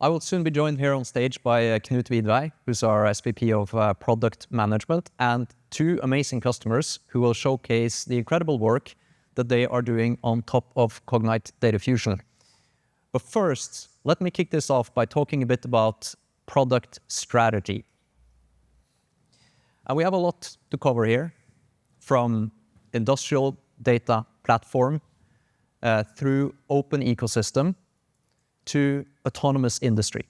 I will soon be joined here on stage by Knut Vidvei, who's our SVP of Product Management, and two amazing customers who will showcase the incredible work that they are doing on top of Cognite Data Fusion. But first, let me kick this off by talking a bit about product strategy. And we have a lot to cover here, from industrial data platform through open ecosystem to autonomous industry.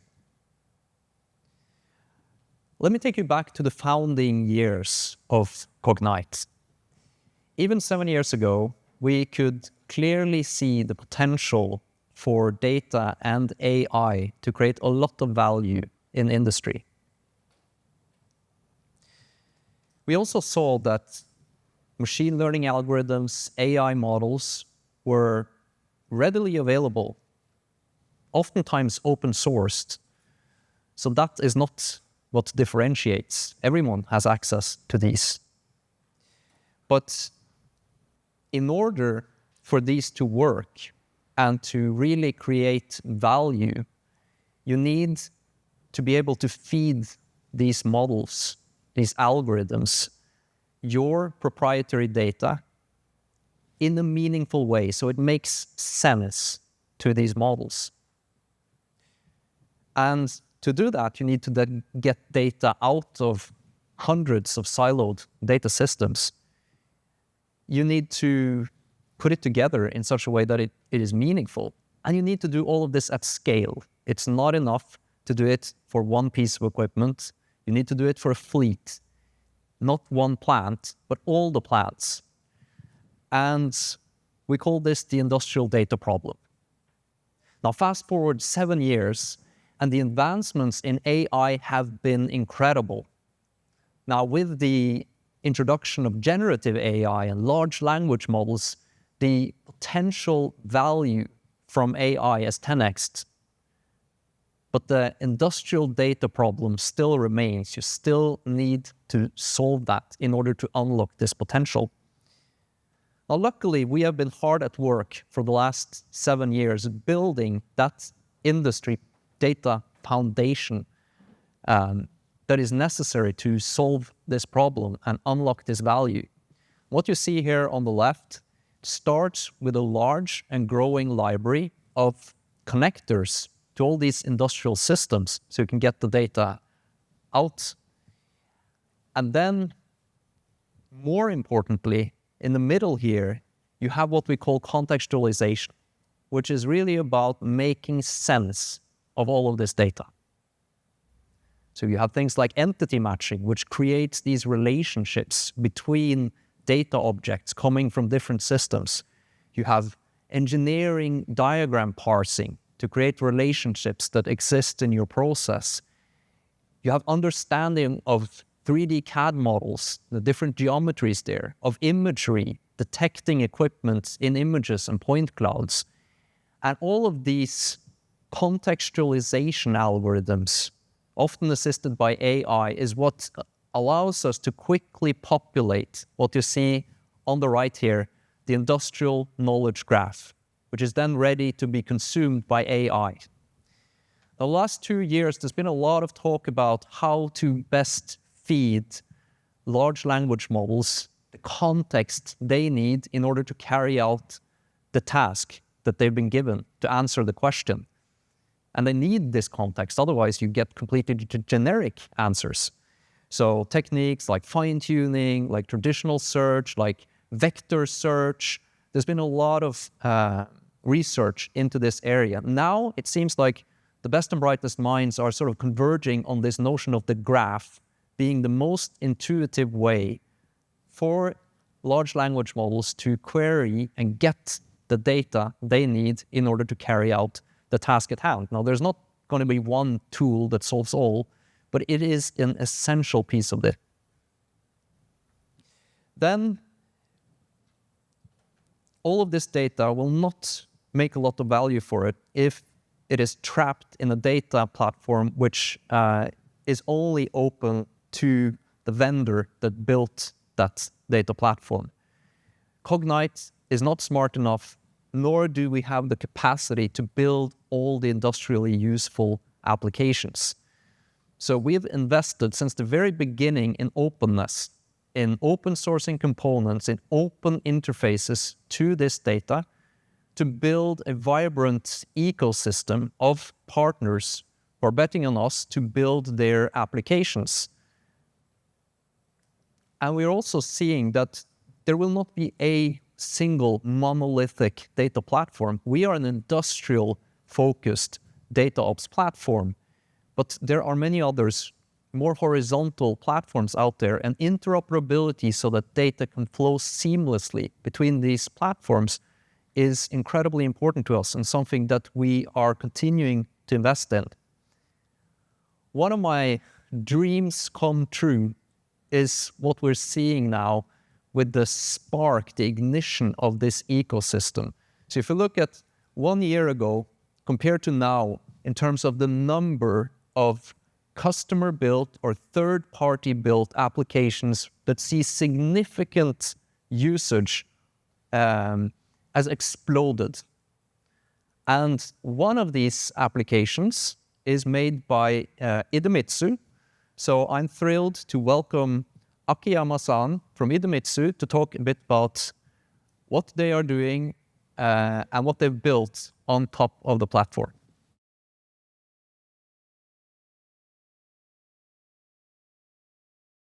Let me take you back to the founding years of Cognite. Even 7 years ago, we could clearly see the potential for data and AI to create a lot of value in industry. We also saw that machine learning algorithms, AI models were readily available, oftentimes open sourced. So that is not what differentiates. Everyone has access to these. But in order for these to work and to really create value, you need to be able to feed these models, these algorithms, your proprietary data in a meaningful way, so it makes sense to these models. And to do that, you need to then get data out of hundreds of siloed data systems. You need to put it together in such a way that it is meaningful. And you need to do all of this at scale. It's not enough to do it for one piece of equipment. You need to do it for a fleet. Not one plant, but all the plants. And we call this the industrial data problem. Now, fast forward 7 years, and the advancements in AI have been incredible. Now, with the introduction of generative AI and large language models, the potential value from AI is 10x. But the industrial data problem still remains. You still need to solve that in order to unlock this potential. Now, luckily, we have been hard at work for the last 7 years building that industry data foundation that is necessary to solve this problem and unlock this value. What you see here on the left starts with a large and growing library of connectors to all these industrial systems so you can get the data out. And then, more importantly, in the middle here, you have what we call contextualization, which is really about making sense of all of this data. So you have things like entity matching, which creates these relationships between data objects coming from different systems. You have engineering diagram parsing to create relationships that exist in your process. You have understanding of 3D CAD models, the different geometries there, of imagery, detecting equipment in images and point clouds. And all of these contextualization algorithms, often assisted by AI, is what allows us to quickly populate what you see on the right here, the industrial knowledge graph, which is then ready to be consumed by AI. The last 2 years, there's been a lot of talk about how to best feed large language models the context they need in order to carry out the task that they've been given to answer the question. And they need this context, otherwise you get completely generic answers. So techniques like fine-tuning, like traditional search, like vector search, there's been a lot of research into this area. Now it seems like the best and brightest minds are sort of converging on this notion of the graph being the most intuitive way for large language models to query and get the data they need in order to carry out the task at hand. Now, there's not going to be one tool that solves all, but it is an essential piece of it. Then, all of this data will not make a lot of value for it if it is trapped in a data platform which is only open to the vendor that built that data platform. Cognite is not smart enough, nor do we have the capacity to build all the industrially useful applications. So we've invested since the very beginning in openness, in open sourcing components, in open interfaces to this data to build a vibrant ecosystem of partners who are betting on us to build their applications. And we're also seeing that there will not be a single monolithic data platform. We are an industrial-focused data ops platform, but there are many others, more horizontal platforms out there, and interoperability so that data can flow seamlessly between these platforms is incredibly important to us and something that we are continuing to invest in. One of my dreams come true is what we're seeing now with the spark, the ignition of this ecosystem. So if you look at 1 year ago compared to now, in terms of the number of customer-built or third-party built applications that see significant usage has exploded. And one of these applications is made by Idemitsu. So I'm thrilled to welcome Akiyama-san from Idemitsu to talk a bit about what they are doing and what they've built on top of the platform.